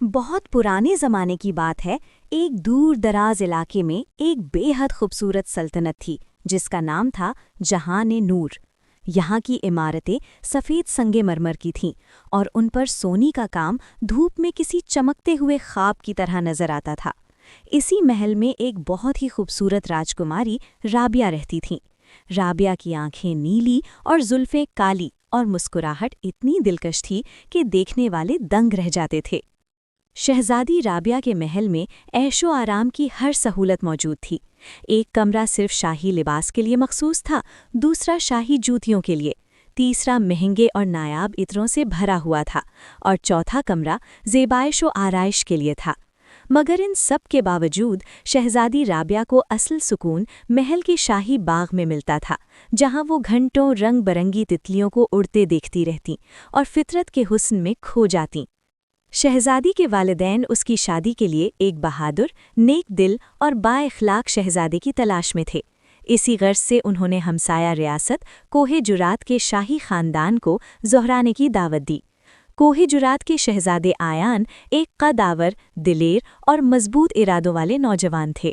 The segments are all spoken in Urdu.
بہت پرانے زمانے کی بات ہے، ایک دور دراز علاقے میں ایک بے حد خوبصورت سلطنت تھی جس کا نام تھا جہان نور۔ یہاں کی عمارتیں سفید سنگ مرمر کی تھیں اور ان پر سونی کا کام دھوپ میں کسی چمکتے ہوئے خواب کی طرح نظر آتا تھا۔ اسی محل میں ایک بہت ہی خوبصورت راجکماری رابعہ رہتی تھیں۔ رابعہ کی آنکھیں نیلی اور زلفیں کالی اور مسکراہٹ اتنی دلکش تھی کہ دیکھنے والے دنگ رہ جاتے تھے۔ شہزادی رابعہ کے محل میں عیش و آرام کی ہر سہولت موجود تھی۔ ایک کمرہ صرف شاہی لباس کے لیے مخصوص تھا، دوسرا شاہی جوتیوں کے لیے، تیسرا مہنگے اور نایاب عطروں سے بھرا ہوا تھا، اور چوتھا کمرہ زیبائش و آرائش کے لیے تھا۔ مگر ان سب کے باوجود شہزادی رابعہ کو اصل سکون محل کے شاہی باغ میں ملتا تھا، جہاں وہ گھنٹوں رنگ برنگی تتلیوں کو اڑتے دیکھتی رہتیں اور فطرت کے حسن میں کھو جاتیں۔ شہزادی کے والدین اس کی شادی کے لیے ایک بہادر، نیک دل اور با اخلاق شہزادے کی تلاش میں تھے۔ اسی غرض سے انہوں نے ہمسایہ ریاست کوہ جرات کے شاہی خاندان کو زہرانے کی دعوت دی۔ کوہ جرات کے شہزادے آیان ایک قدآور، دلیر اور مضبوط ارادوں والے نوجوان تھے۔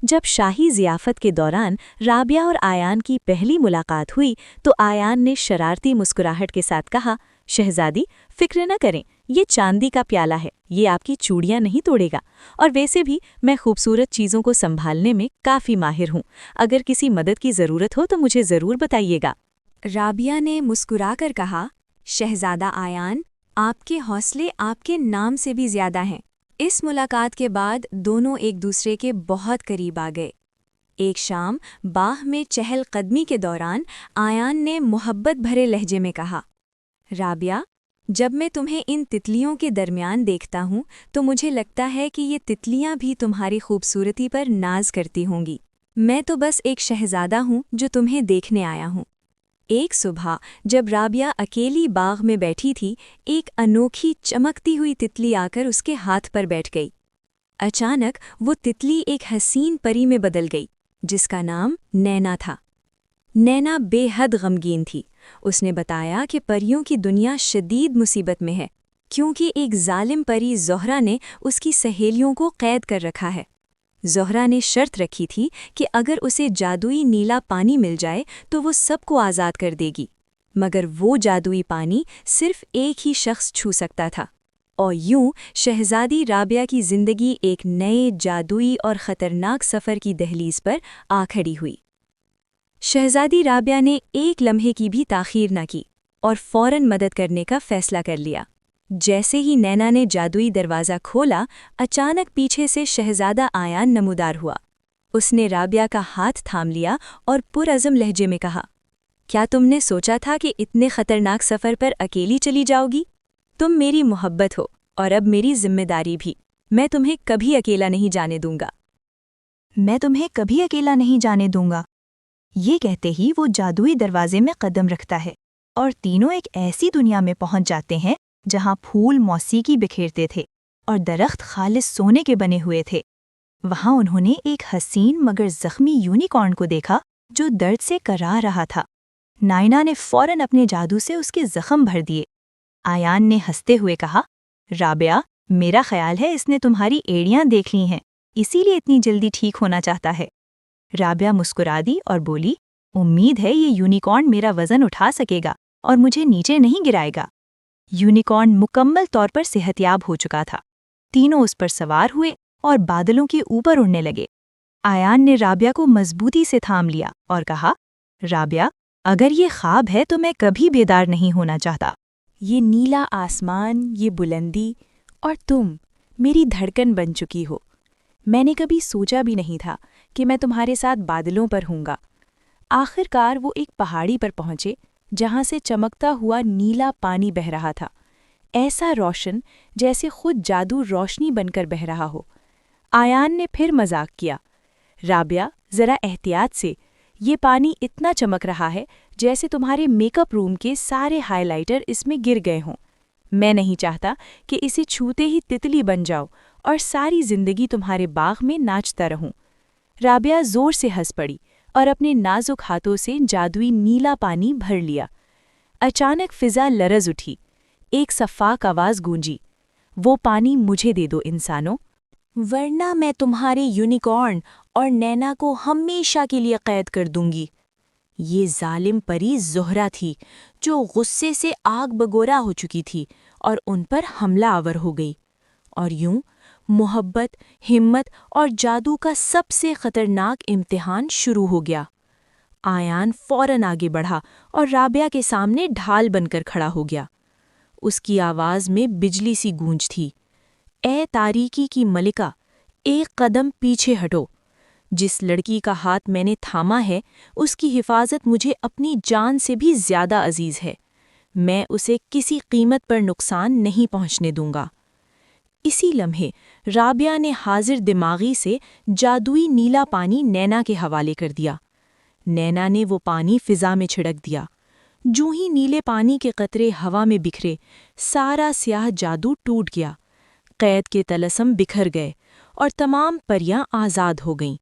جب شاہی ضیافت کے دوران رابعہ اور آیان کی پہلی ملاقات ہوئی تو آیان نے شرارتی مسکراہٹ کے ساتھ کہا، شہزادی، فکر نہ کریں، یہ چاندی کا پیالہ ہے، یہ آپ کی چوڑیاں نہیں توڑے گا، اور ویسے بھی میں خوبصورت چیزوں کو سنبھالنے میں کافی ماہر ہوں، اگر کسی مدد کی ضرورت ہو تو مجھے ضرور بتائیے گا۔ رابعہ نے مسکرا کر کہا، شہزادہ آیان، آپ کے حوصلے آپ کے نام سے بھی زیادہ ہیں۔ اس ملاقات کے بعد دونوں ایک دوسرے کے بہت قریب آ گئے۔ ایک شام باغ میں چہل قدمی کے دوران آیان نے محبت بھرے لہجے میں کہا، رابعہ، جب میں تمہیں ان تتلیوں کے درمیان دیکھتا ہوں تو مجھے لگتا ہے کہ یہ تتلیاں بھی تمہاری خوبصورتی پر ناز کرتی ہوں گی۔ میں تو بس ایک شہزادہ ہوں جو تمہیں دیکھنے آیا ہوں۔ ایک صبح جب رابعہ اکیلی باغ میں بیٹھی تھی، ایک انوکھی چمکتی ہوئی تتلی آ کر اس کے ہاتھ پر بیٹھ گئی۔ اچانک وہ تتلی ایک حسین پری میں بدل گئی جس کا نام نینا تھا۔ نینا بے حد غمگین تھی۔ اس نے بتایا کہ پریوں کی دنیا شدید مصیبت میں ہے، کیونکہ ایک ظالم پری زہرہ نے اس کی سہیلیوں کو قید کر رکھا ہے۔ زہرہ نے شرط رکھی تھی کہ اگر اسے جادوئی نیلا پانی مل جائے تو وہ سب کو آزاد کر دے گی، مگر وہ جادوئی پانی صرف ایک ہی شخص چھو سکتا تھا، اور یوں شہزادی رابعہ کی زندگی ایک نئے جادوئی اور خطرناک سفر کی دہلیز پر آ کھڑی ہوئی۔ شہزادی رابعہ نے ایک لمحے کی بھی تاخیر نہ کی اور فوراً مدد کرنے کا فیصلہ کر لیا۔ جیسے ہی نینا نے جادوئی دروازہ کھولا، اچانک پیچھے سے شہزادہ آیان نمودار ہوا۔ اس نے رابعہ کا ہاتھ تھام لیا اور پرعزم لہجے میں کہا، کیا تم نے سوچا تھا کہ اتنے خطرناک سفر پر اکیلی چلی جاؤ گی؟ تم میری محبت ہو اور اب میری ذمہ داری بھی۔ میں تمہیں کبھی اکیلا نہیں جانے دوں گا۔ میں تمہیں کبھی اکیلا نہیں جانے دوں گا۔ یہ کہتے ہی وہ جادوئی دروازے میں قدم رکھتا ہے اور تینوں ایک ایسی دنیا میں پہنچ جاتے ہیں جہاں پھول موسیقی بکھیرتے تھے اور درخت خالص سونے کے بنے ہوئے تھے۔ وہاں انہوں نے ایک حسین مگر زخمی یونیکارن کو دیکھا جو درد سے کرا رہا تھا۔ نائنا نے فوراً اپنے جادو سے اس کے زخم بھر دیے۔ آیان نے ہنستے ہوئے کہا، رابعہ، میرا خیال ہے اس نے تمہاری ایڑیاں دیکھ لی ہیں، اسی لیے اتنی جلدی ٹھیک ہونا چاہتا ہے۔ رابعہ مسکرا دی اور بولی، امید ہے یہ یونیکارن میرا وزن اٹھا سکے گا اور مجھے نیچے نہیں گرائے گا۔ یونیکارن مکمل طور پر صحت یاب ہو چکا تھا۔ تینوں اس پر سوار ہوئے اور بادلوں کے اوپر اڑنے لگے۔ آیان نے رابعہ کو مضبوطی سے تھام لیا اور کہا، رابعہ، اگر یہ خواب ہے تو میں کبھی بیدار نہیں ہونا چاہتا۔ یہ نیلا آسمان، یہ بلندی اور تم میری دھڑکن بن چکی ہو۔ میں نے کبھی سوچا بھی نہیں تھا کہ میں تمہارے ساتھ بادلوں پر ہوں گا۔ آخر کار وہ ایک پہاڑی پر پہنچے جہاں سے چمکتا ہوا نیلا پانی بہہ رہا تھا، ایسا روشن جیسے خود جادو روشنی بن کر بہہ رہا ہو۔ آیان نے پھر مذاق کیا، رابعہ، ذرا احتیاط سے، یہ پانی اتنا چمک رہا ہے جیسے تمہارے میک اپ روم کے سارے ہائی لائٹر اس میں گر گئے ہوں۔ میں نہیں چاہتا کہ اسے چھوتے ہی تتلی بن جاؤ اور ساری زندگی تمہارے باغ میں ناچتا رہوں۔ رابعہ زور سے ہنس پڑی اور اپنے نازک ہاتھوں سے جادوئی نیلا پانی بھر لیا۔ اچانک فضا لرز اٹھی، ایک صفاق آواز گونجی، وہ پانی مجھے دے دو انسانوں، ورنہ میں تمہارے یونیکارن اور نینا کو ہمیشہ کے لیے قید کر دوں گی۔ یہ ظالم پری زہرہ تھی جو غصے سے آگ بگورا ہو چکی تھی اور ان پر حملہ آور ہو گئی، اور یوں محبت، ہمت اور جادو کا سب سے خطرناک امتحان شروع ہو گیا۔ آیان فوراً آگے بڑھا اور رابعہ کے سامنے ڈھال بن کر کھڑا ہو گیا۔ اس کی آواز میں بجلی سی گونج تھی، اے تاریکی کی ملکہ، ایک قدم پیچھے ہٹو۔ جس لڑکی کا ہاتھ میں نے تھاما ہے اس کی حفاظت مجھے اپنی جان سے بھی زیادہ عزیز ہے۔ میں اسے کسی قیمت پر نقصان نہیں پہنچنے دوں گا۔ اسی لمحے رابعہ نے حاضر دماغی سے جادوئی نیلا پانی نینا کے حوالے کر دیا۔ نینا نے وہ پانی فضا میں چھڑک دیا۔ جو ہی نیلے پانی کے قطرے ہوا میں بکھرے، سارا سیاہ جادو ٹوٹ گیا، قید کے طلسم بکھر گئے اور تمام پریاں آزاد ہو گئیں،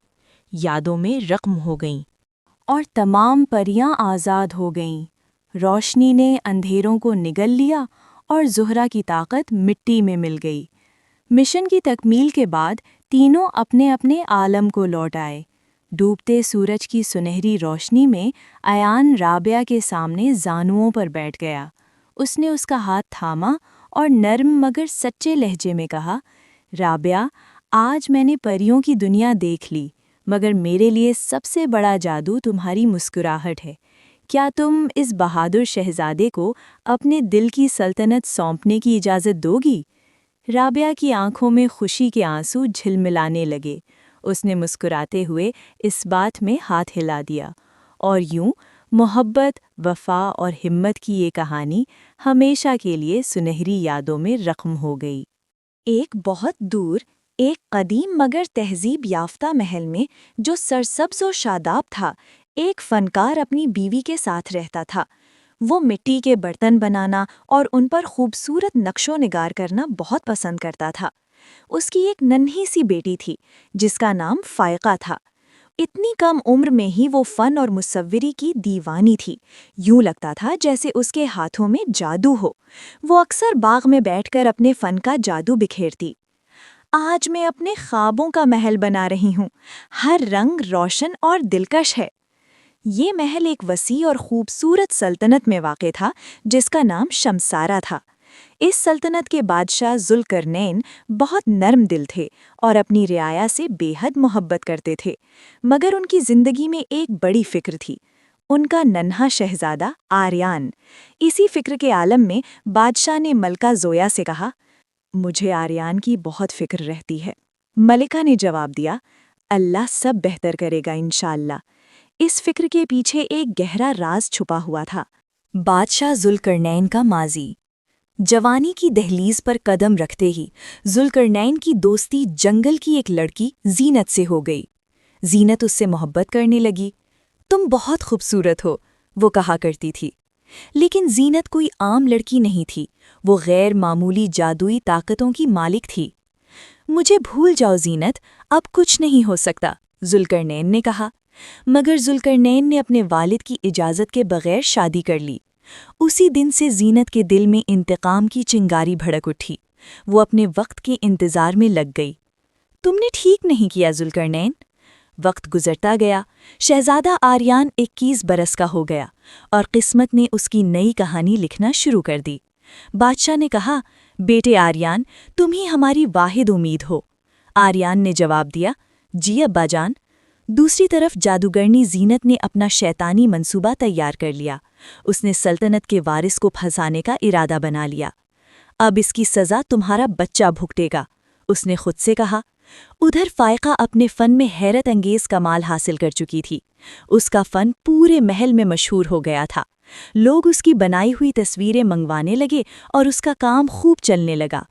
یادوں میں رقم ہو گئیں، اور تمام پریاں آزاد ہو گئیں۔ روشنی نے اندھیروں کو نگل لیا اور زہرہ کی طاقت مٹی میں مل گئی۔ مشن کی تکمیل کے بعد تینوں اپنے اپنے عالم کو لوٹ آئے۔ ڈوبتے سورج کی سنہری روشنی میں ایان رابعہ کے سامنے زانوؤں پر بیٹھ گیا۔ اس نے اس کا ہاتھ تھاما اور نرم مگر سچے لہجے میں کہا، رابعہ، آج میں نے پریوں کی دنیا دیکھ لی، مگر میرے لیے سب سے بڑا جادو تمہاری مسکراہٹ ہے۔ کیا تم اس بہادر شہزادے کو اپنے دل کی سلطنت سونپنے کی اجازت دو گی؟ رابعہ کی آنکھوں میں خوشی کے آنسو جھلملانے لگے۔ اس نے مسکراتے ہوئے اس بات میں ہاتھ ہلا دیا، اور یوں محبت، وفا اور ہمت کی یہ کہانی ہمیشہ کے لیے سنہری یادوں میں رقم ہو گئی۔ ایک بہت دور، ایک قدیم مگر تہذیب یافتہ محل میں جو سرسبز و شاداب تھا، ایک فنکار اپنی بیوی کے ساتھ رہتا تھا۔ وہ مٹی کے برتن بنانا اور ان پر خوبصورت نقش و نگار کرنا بہت پسند کرتا تھا۔ اس کی ایک ننھی سی بیٹی تھی جس کا نام فائقہ تھا۔ اتنی کم عمر میں ہی وہ فن اور مصوری کی دیوانی تھی، یوں لگتا تھا جیسے اس کے ہاتھوں میں جادو ہو۔ وہ اکثر باغ میں بیٹھ کر اپنے فن کا جادو بکھیرتی۔ آج میں اپنے خوابوں کا محل بنا رہی ہوں، ہر رنگ روشن اور دلکش ہے۔ یہ محل ایک وسیع اور خوبصورت سلطنت میں واقع تھا جس کا نام شمسارہ تھا۔ اس سلطنت کے بادشاہ ذوالقرنین بہت نرم دل تھے اور اپنی رعایا سے بے حد محبت کرتے تھے، مگر ان کی زندگی میں ایک بڑی فکر تھی، ان کا ننھا شہزادہ آریان۔ اسی فکر کے عالم میں بادشاہ نے ملکہ زویا سے کہا، مجھے آریان کی بہت فکر رہتی ہے۔ ملکہ نے جواب دیا، اللہ سب بہتر کرے گا انشاءاللہ۔ اس فکر کے پیچھے ایک گہرا راز چھپا ہوا تھا۔ بادشاہ ذوالقرنین کا ماضی۔ جوانی کی دہلیز پر قدم رکھتے ہی ذوالقرنین کی دوستی جنگل کی ایک لڑکی زینت سے ہو گئی۔ زینت اس سے محبت کرنے لگی۔ تم بہت خوبصورت ہو، وہ کہا کرتی تھی۔ لیکن زینت کوئی عام لڑکی نہیں تھی، وہ غیر معمولی جادوئی طاقتوں کی مالک تھی۔ مجھے بھول جاؤ زینت، اب کچھ نہیں ہو سکتا، ذوالقرنین نے کہا۔ مگر ذوالقرنین نے اپنے والد کی اجازت کے بغیر شادی کر لی۔ اسی دن سے زینت کے دل میں انتقام کی چنگاری بھڑک اٹھی۔ وہ اپنے وقت کے انتظار میں لگ گئی۔ تم نے ٹھیک نہیں کیا ذوالقرنین۔ وقت گزرتا گیا، شہزادہ آریان 21 برس کا ہو گیا اور قسمت نے اس کی نئی کہانی لکھنا شروع کر دی۔ بادشاہ نے کہا، بیٹے آریان، تم ہی ہماری واحد امید ہو۔ آریان نے جواب دیا، جی ابا جان۔ دوسری طرف جادوگرنی زینت نے اپنا شیطانی منصوبہ تیار کر لیا۔ اس نے سلطنت کے وارث کو پھنسانے کا ارادہ بنا لیا۔ اب اس کی سزا تمہارا بچہ بھگتے گا، اس نے خود سے کہا۔ ادھر فائقہ اپنے فن میں حیرت انگیز کمال حاصل کر چکی تھی۔ اس کا فن پورے محل میں مشہور ہو گیا تھا۔ لوگ اس کی بنائی ہوئی تصویریں منگوانے لگے اور اس کا کام خوب چلنے لگا۔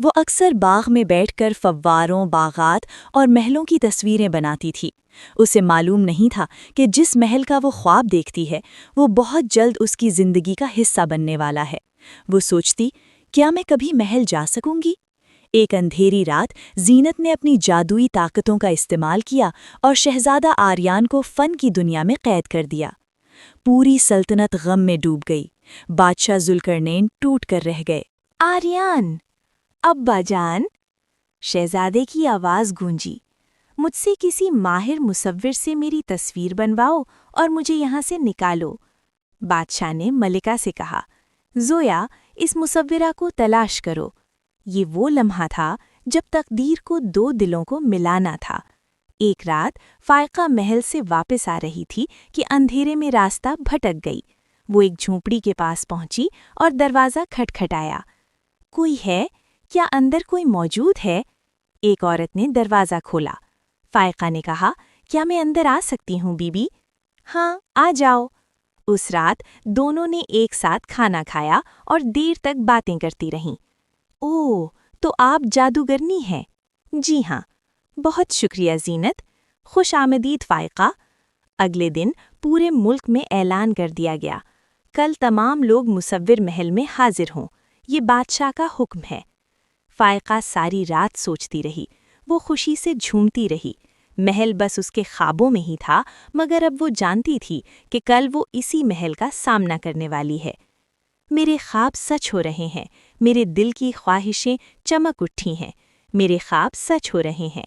وہ اکثر باغ میں بیٹھ کر فواروں، باغات اور محلوں کی تصویریں بناتی تھی۔ اسے معلوم نہیں تھا کہ جس محل کا وہ خواب دیکھتی ہے وہ بہت جلد اس کی زندگی کا حصہ بننے والا ہے۔ وہ سوچتی، کیا میں کبھی محل جا سکوں گی؟ ایک اندھیری رات زینت نے اپنی جادوئی طاقتوں کا استعمال کیا اور شہزادہ آریان کو فن کی دنیا میں قید کر دیا۔ پوری سلطنت غم میں ڈوب گئی۔ بادشاہ ذوالقرنین ٹوٹ کر رہ گئے۔ آریان، ابا جان، شہزادے کی آواز گونجی، مجھ سے کسی ماہر مصور سے میری تصویر بنواؤ اور مجھے یہاں سے نکالو۔ بادشاہ نے ملکہ سے کہا، زویا، اس مصورہ کو تلاش کرو۔ یہ وہ لمحہ تھا جب تقدیر کو دو دلوں کو ملانا تھا۔ ایک رات فائقہ محل سے واپس آ رہی تھی کہ اندھیرے میں راستہ بھٹک گئی۔ وہ ایک جھونپڑی کے پاس پہنچی اور دروازہ کھٹکھٹایا۔ کوئی ہے؟ کیا اندر کوئی موجود ہے؟ ایک عورت نے دروازہ کھولا۔ فائقہ نے کہا، کیا میں اندر آ سکتی ہوں بی بی؟ ہاں، آ جاؤ۔ اس رات دونوں نے ایک ساتھ کھانا کھایا اور دیر تک باتیں کرتی رہیں۔ اوہ، تو آپ جادوگرنی ہیں؟ جی ہاں۔ بہت شکریہ زینت۔ خوش آمدید فائقہ۔ اگلے دن پورے ملک میں اعلان کر دیا گیا، کل تمام لوگ مصور محل میں حاضر ہوں، یہ بادشاہ کا حکم ہے۔ فائقہ ساری رات سوچتی رہی، وہ خوشی سے جھومتی رہی۔ محل بس اس کے خوابوں میں ہی تھا، مگر اب وہ جانتی تھی کہ کل وہ اسی محل کا سامنا کرنے والی ہے۔ میرے خواب سچ ہو رہے ہیں، میرے دل کی خواہشیں چمک اٹھی ہیں، میرے خواب سچ ہو رہے ہیں۔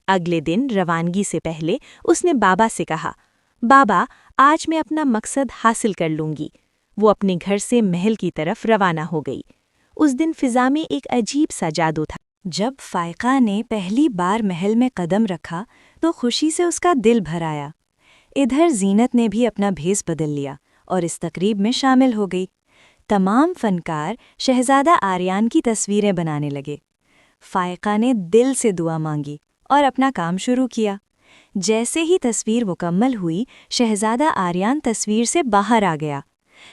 اگلے دن روانگی سے پہلے اس نے بابا سے کہا، بابا، آج میں اپنا مقصد حاصل کر لوں گی۔ وہ اپنے گھر سے محل کی طرف روانہ ہو گئی۔ اس دن فضا میں ایک عجیب سا جادو تھا۔ جب فائقہ نے پہلی بار محل میں قدم رکھا تو خوشی سے اس کا دل بھر آیا۔ ادھر زینت نے بھی اپنا بھیس بدل لیا اور اس تقریب میں شامل ہو گئی۔ تمام فنکار شہزادہ آریان کی تصویریں بنانے لگے۔ فائقہ نے دل سے دعا مانگی اور اپنا کام شروع کیا۔ جیسے ہی تصویر مکمل ہوئی، شہزادہ آریان تصویر سے باہر آ گیا۔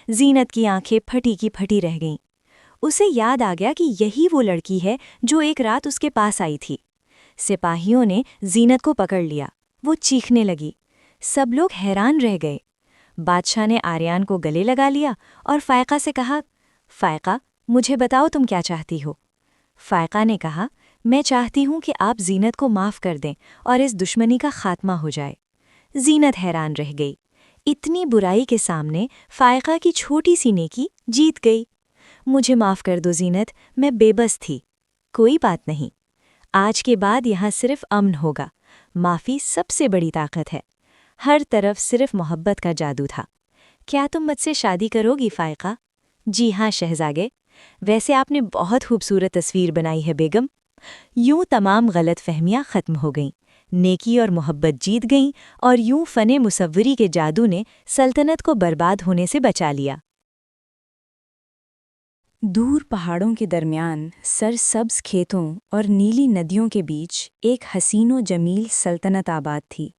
زینت کی آنکھیں پھٹی کی پھٹی رہ گئیں۔ اسے یاد آ گیا کہ یہی وہ لڑکی ہے جو ایک رات اس کے پاس آئی تھی۔ سپاہیوں نے زینت کو پکڑ لیا، وہ چیخنے لگی۔ سب لوگ حیران رہ گئے۔ بادشاہ نے آریان کو گلے لگا لیا اور فائقہ سے کہا، فائقہ، مجھے بتاؤ تم کیا چاہتی ہو؟ فائقہ نے کہا، میں چاہتی ہوں کہ آپ زینت کو معاف کر دیں اور اس دشمنی کا خاتمہ ہو جائے۔ زینت حیران رہ گئی۔ اتنی برائی کے سامنے فائقہ کی چھوٹی سی نیکی جیت گئی۔ مجھے معاف کر دو زینت، میں بے بس تھی۔ کوئی بات نہیں، آج کے بعد یہاں صرف امن ہوگا۔ معافی سب سے بڑی طاقت ہے۔ ہر طرف صرف محبت کا جادو تھا۔ کیا تم مجھ سے شادی کرو گی فائقہ؟ جی ہاں شہزادے۔ ویسے آپ نے بہت خوبصورت تصویر بنائی ہے بیگم۔ یوں تمام غلط فہمیاں ختم ہو گئیں، نیکی اور محبت جیت گئیں، اور یوں فن مصوری کے جادو نے سلطنت کو برباد ہونے سے بچا لیا۔ دور پہاڑوں کے درمیان سرسبز کھیتوں اور نیلی ندیوں کے بیچ ایک حسین و جمیل سلطنت آباد تھی۔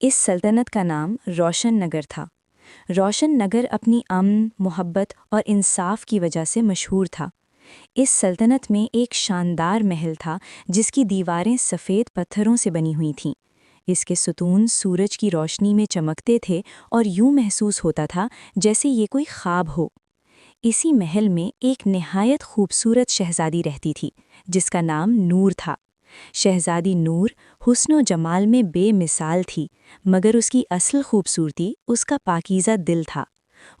اس سلطنت کا نام روشن نگر تھا۔ روشن نگر اپنی امن، محبت اور انصاف کی وجہ سے مشہور تھا۔ اس سلطنت میں ایک شاندار محل تھا جس کی دیواریں سفید پتھروں سے بنی ہوئی تھیں۔ اس کے ستون سورج کی روشنی میں چمکتے تھے اور یوں محسوس ہوتا تھا جیسے یہ کوئی خواب ہو۔ اسی محل میں ایک نہایت خوبصورت شہزادی رہتی تھی جس کا نام نور تھا۔ شہزادی نور حسن و جمال میں بے مثال تھی، مگر اس کی اصل خوبصورتی اس کا پاکیزہ دل تھا۔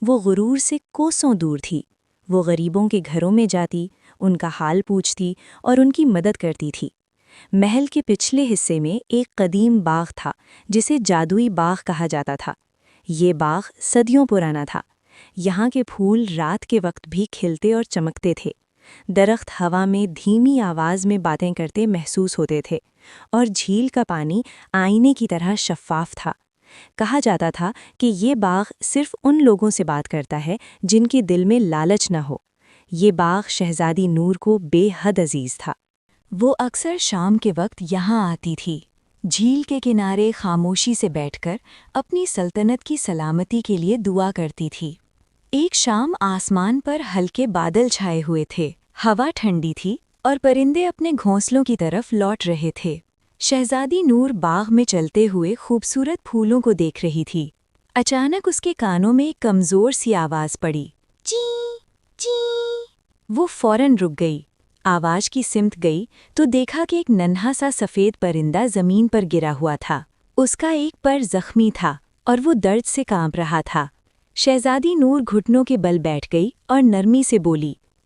وہ غرور سے کوسوں دور تھی۔ وہ غریبوں کے گھروں میں جاتی، ان کا حال پوچھتی اور ان کی مدد کرتی تھی۔ محل کے پچھلے حصے میں ایک قدیم باغ تھا جسے جادوئی باغ کہا جاتا تھا۔ یہ باغ صدیوں پرانا تھا۔ یہاں کے پھول رات کے وقت بھی کھلتے اور چمکتے تھے۔ درخت ہوا میں دھیمی آواز میں باتیں کرتے محسوس ہوتے تھے، اور جھیل کا پانی آئینے کی طرح شفاف تھا۔ کہا جاتا تھا کہ یہ باغ صرف ان لوگوں سے بات کرتا ہے جن کے دل میں لالچ نہ ہو۔ یہ باغ شہزادی نور کو بے حد عزیز تھا۔ وہ اکثر شام کے وقت یہاں آتی تھی، جھیل کے کنارے خاموشی سے بیٹھ کر اپنی سلطنت کی سلامتی کے لیے دعا کرتی تھی۔ ایک شام آسمان پر ہلکے بادل چھائے ہوئے تھے، ہوا ٹھنڈی تھی اور پرندے اپنے گھونسلوں کی طرف لوٹ رہے تھے۔ شہزادی نور باغ میں چلتے ہوئے خوبصورت پھولوں کو دیکھ رہی تھی۔ اچانک اس کے کانوں میں ایک کمزور سی آواز پڑی، چی چی۔ وہ فوراً رک گئی، آواز کی سمت گئی تو دیکھا کہ ایک ننھا سا سفید پرندہ زمین پر گرا ہوا تھا۔ اس کا ایک پر زخمی تھا اور وہ درد سے کانپ رہا تھا۔ شہزادی نور گھٹنوں کے بل بیٹھ گئی اور نرمی سے بولی،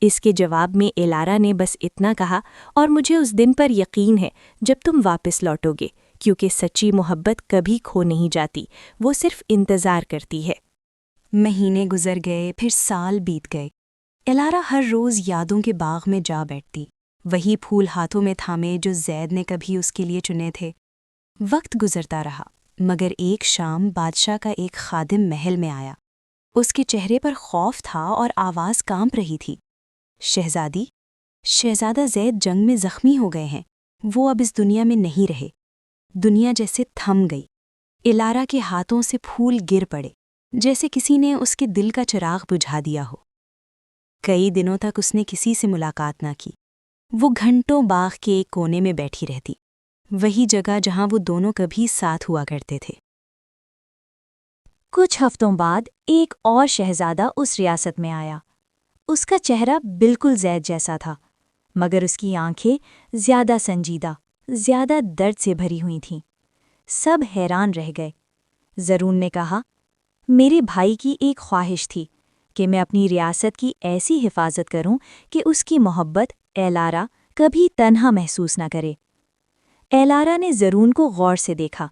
اس کے جواب میں ایلارا نے بس اتنا کہا، اور مجھے اس دن پر یقین ہے جب تم واپس لوٹو گے، کیونکہ سچی محبت کبھی کھو نہیں جاتی، وہ صرف انتظار کرتی ہے۔ مہینے گزر گئے، پھر سال بیت گئے۔ ایلارا ہر روز یادوں کے باغ میں جا بیٹھتی، وہی پھول ہاتھوں میں تھامے جو زید نے کبھی اس کے لیے چنے تھے۔ وقت گزرتا رہا، مگر ایک شام بادشاہ کا ایک خادم محل میں آیا۔ اس کے چہرے پر خوف تھا اور آواز کانپ رہی تھی۔ شہزادی، شہزادہ زید جنگ میں زخمی ہو گئے ہیں، وہ اب اس دنیا میں نہیں رہے۔ دنیا جیسے تھم گئی۔ ایلارا کے ہاتھوں سے پھول گر پڑے، جیسے کسی نے اس کے دل کا چراغ بجھا دیا ہو۔ کئی دنوں تک اس نے کسی سے ملاقات نہ کی۔ وہ گھنٹوں باغ کے ایک کونے میں بیٹھی رہتی، وہی جگہ جہاں وہ دونوں کبھی ساتھ ہوا کرتے تھے۔ کچھ ہفتوں بعد ایک اور شہزادہ اس ریاست میں آیا۔ اس کا چہرہ بالکل زید جیسا تھا، مگر اس کی آنکھیں زیادہ سنجیدہ، زیادہ درد سے بھری ہوئی تھیں۔ سب حیران رہ گئے۔ زرون نے کہا، میرے بھائی کی ایک خواہش تھی کہ میں اپنی ریاست کی ایسی حفاظت کروں کہ اس کی محبت ایلارا کبھی تنہا محسوس نہ کرے۔ ایلارا نے زرون کو غور سے دیکھا۔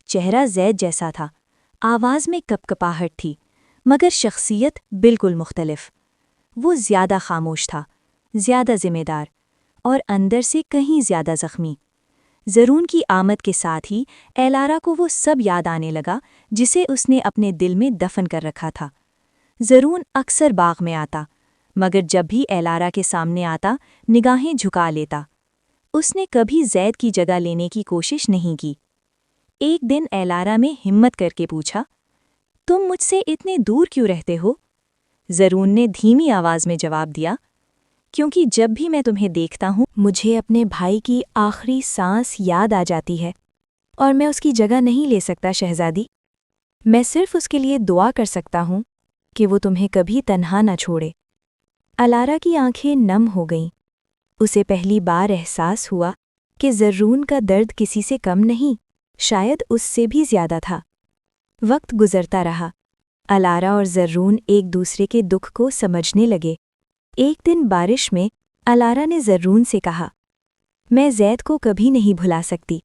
چہرہ زید جیسا تھا، آواز میں کپکپاہٹ تھی، مگر شخصیت بالکل مختلف۔ وہ زیادہ خاموش تھا، زیادہ ذمہ دار، اور اندر سے کہیں زیادہ زخمی۔ زرون کی آمد کے ساتھ ہی ایلارا کو وہ سب یاد آنے لگا جسے اس نے اپنے دل میں دفن کر رکھا تھا۔ زرون اکثر باغ میں آتا، مگر جب بھی ایلارا کے سامنے آتا نگاہیں جھکا لیتا۔ اس نے کبھی زید کی جگہ لینے کی کوشش نہیں کی۔ ایک دن ایلارا میں ہمت کر کے پوچھا، تم مجھ سے اتنے دور کیوں رہتے ہو؟ زرون نے دھیمی آواز میں جواب دیا، کیونکہ جب بھی میں تمہیں دیکھتا ہوں مجھے اپنے بھائی کی آخری سانس یاد آ جاتی ہے، اور میں اس کی جگہ نہیں لے سکتا شہزادی۔ میں صرف اس کے لیے دعا کر سکتا ہوں کہ وہ تمہیں کبھی تنہا نہ چھوڑے۔ ایلارا کی آنکھیں نم ہو گئیں۔ اسے پہلی بار احساس ہوا کہ زرون کا درد کسی سے کم نہیں، شاید اس سے بھی زیادہ تھا۔ وقت گزرتا رہا۔ ایلارا اور زرون ایک دوسرے کے دکھ کو سمجھنے لگے۔ ایک دن بارش میں ایلارا نے زرون سے کہا، میں زید کو کبھی نہیں بھلا سکتی۔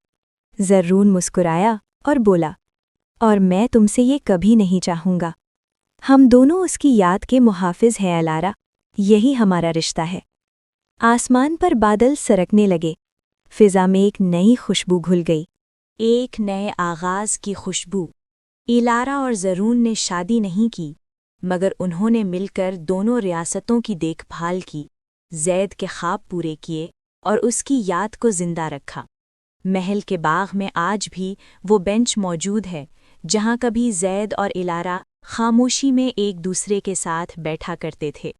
زرون مسکرایا اور بولا، اور میں تم سے یہ کبھی نہیں چاہوں گا۔ ہم دونوں اس کی یاد کے محافظ ہیں ایلارا، یہی ہمارا رشتہ ہے۔ آسمان پر بادل سرکنے لگے، فضا میں ایک نئی خوشبو گھل گئی، ایک نئے آغاز کی خوشبو۔ ایلارا اور زرون نے شادی نہیں کی، مگر انہوں نے مل کر دونوں ریاستوں کی دیکھ بھال کی، زید کے خواب پورے کیے اور اس کی یاد کو زندہ رکھا۔ محل کے باغ میں آج بھی وہ بینچ موجود ہے جہاں کبھی زید اور ایلارا خاموشی میں ایک دوسرے کے ساتھ بیٹھا کرتے تھے۔